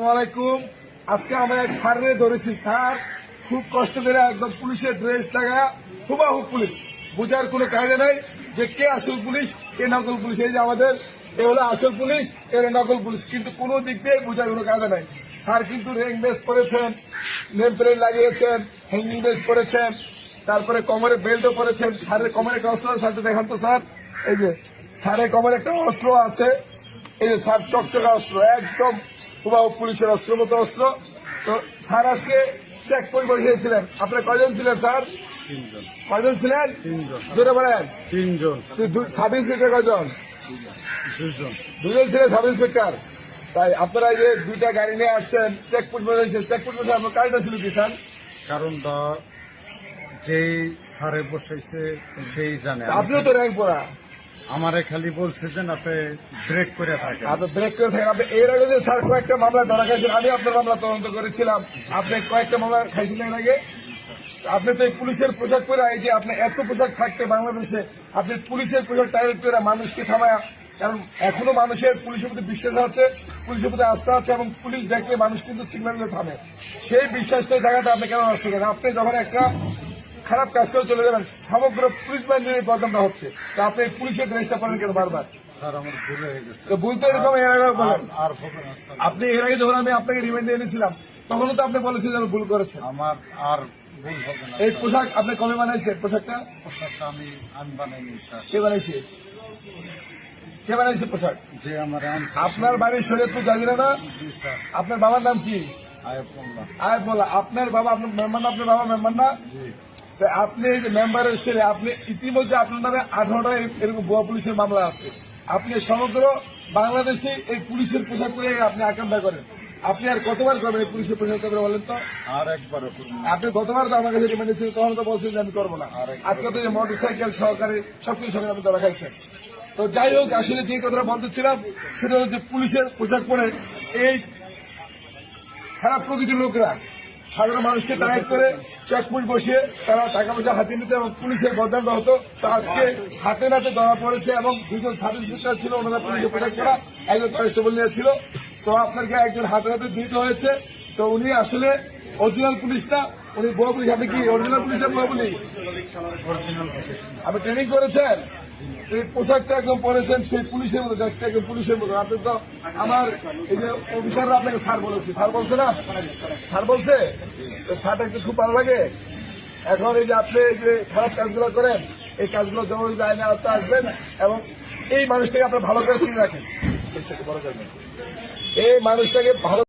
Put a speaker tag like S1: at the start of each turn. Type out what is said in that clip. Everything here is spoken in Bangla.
S1: আসসালামাইকুম। আজকে আমরা এক স্যারে ধরেছি। স্যার খুব কষ্ট করে একদম পুলিশের ড্রেস লাগা হুবাহু পুলিশ, বোঝার কোনো কায়দা নাই যে কে আসল পুলিশ কে নকল পুলিশ। এই যে আমাদের এ হলো আসল পুলিশ, এর নকল পুলিশ, কিন্তু কোনো দিক দিয়ে বোঝার কোনো কায়দা নাই। স্যার কিন্তু রেং বেস পরেছেন, নেম প্লেট লাগিয়েছেন, হ্যাঙ্গিং বেস পরেছেন, তারপরে কোমরে বেল্টও পরেছেন। স্যারের কোমরে একটা অস্ত্র আছে, স্যারটা দেখান তো স্যার। এই যে স্যারের কোমরে একটা অস্ত্র আছে, এই যে স্যার চকচকা অস্ত্র, একদম হুবাহু পুলিশের অস্ত্র মতো অস্ত্র। তো স্যার আজকে চেক করে বসিয়েছিলেন। আপনার কয়জন ছিলেন স্যার? কয়জন ছিলেন? জোরে বলেন।
S2: 3 জন।
S1: সাব ইন্সপেক্টর কয়জন?
S2: 2 জন
S1: ছিলেন সাব ইন্সপেক্টর। তাই আপনারা এই যে দুইটা গাড়ি নিয়ে আসছেন, চেকপোস্ট বসেছেন, চেকপোস্ট বসে আপনার গাড়িটা ছিল কি স্যার?
S2: কারণটা যেই সারে বসাইছে সেই জানে।
S1: আপনিও তো র্যাঙ্ক পড়া,
S2: আমারে খালি বলছে যে আপনি ব্রেক করে থাকেন।
S1: আপনি ব্রেক করে থাকেন। আপনি এর আগে যে স্যার কয়েকটা মামলা ধরা খাইছেন, আমি আপনার মামলা তদন্ত করেছিলাম। আপনি কয়েকটা মামলা খাইছিলেন এর আগে। আপনি তো এই পুলিশের পোশাক পরে, এই যে আপনি এত পোশাক থাকতে বাংলাদেশে আপনি পুলিশের পোশাক টাইরেক্ট করে মানুষকে থামায়, কারণ এখনো মানুষের পুলিশের প্রতি বিশ্বাস আছে, পুলিশের প্রতি আস্থা আছে, এবং পুলিশ দেখলে মানুষ কিন্তু সিগন্যাল দিয়ে থামে। সেই বিশ্বাসটা জায়গাটা আপনি কেন নষ্ট করেন? আপনি যখন একটা খারাপ কাজ করে চলে যাবেন, সমগ্র পুলিশ বাহিনীর বদনামটা হচ্ছে। তা আপনি পুলিশের ড্রেসটা পরেন কেন বারবার?
S2: স্যার আমার ভুল হয়ে গেছে।
S1: তো ভুল তো এরকম এর আগে বলেন।
S2: আর হবে না স্যার।
S1: আপনি এর আগে যখন আমি আপনাকে রিমান্ডে এনেছিলাম, তখনও তো আপনি বলেছিলেন আমি ভুল করেছেন।
S2: আমার আর ভুল হবে না।
S1: এই পোশাক আপনি কবে বানাইছেন? পোশাকটা
S2: পোশাকটা আমি বানাইনি স্যার।
S1: কে বানাইছে? কে বানাইছে পোশাক?
S2: যে আমার
S1: আপনার বাড়ির শরীয়তপুর জাজিরা না?
S2: জি স্যার।
S1: আপনার বাবার নাম কি?
S2: আয়ুবুল্লাহ।
S1: আয় বলা। আপনার বাবা আপনার মেম্বার না? আপনার বাবা মেম্বার না?
S2: জি।
S1: তো আপনি এই যে মেম্বারের ছেলে, আপনি ইতিমধ্যে আপনার নামে 18টা এরকম ভুয়া পুলিশের মামলা আছে। আপনি সমগ্র বাংলাদেশে এই পুলিশের পোশাক পরে আপনি আকাঙ্ক্ষা করেন। আপনি আর কতবার করবেন এই পুলিশের পোশাক পরে বলেন তো?
S2: আর একবার
S1: আপনি গতবার তো আমার কাছে রিমান্ডে ছিলেন, তখন তো বলছেন যে আমি করবো না। আজকে তো যে মোটর সাইকেল সহকারে সবকিছু সঙ্গে আপনি ধরা খাইছেন। তো যাই হোক, আসলে যে কথাটা বলতেছিলাম সেটা হচ্ছে পুলিশের পোশাক পরে এই খারাপ প্রকৃতির লোকরা সাধারণ মানুষকে টাইট করে চেকপোস্ট বসিয়ে তারা টাকা পয়সা হাতিয়ে নিতে এবং পুলিশের বদনামটা হতো। তো আজকে হাতে নাতে ধরা পড়েছে, এবং 2জন সাব ইন্সপেক্টর ছিল, ওনারা পুলিশের পোশাক পরা, একজন কনস্টেবল নিয়ে ছিল। তো আপনাকে একজন হাতে নাতে দিতে হয়েছে। তো উনি আসলে অরিজিনাল পুলিশ না, উনি ভুয়া পুলিশ। আপনি কি অরিজিনাল পুলিশ না ভুয়া পুলিশ? আপনি ট্রেনিং করেছেন, এই পোশাকটা একদম পরেছেন সেই পুলিশের মতো, দেখতে একদম পুলিশের মতো। আপনি তো আমার এই যে অফিসাররা আপনাকে স্যার বলেছে, স্যার বলছে না? স্যার বলছে তো স্যারটা একটু খুব ভালো লাগে। এখন এই যে আপনি এই যে খারাপ কাজগুলো করেন, এই কাজগুলো যখন আইনে আওতা আসবেন, এবং এই মানুষটাকে আপনার ভালো করে চিনে রাখেন, এই মানুষটাকে ভালো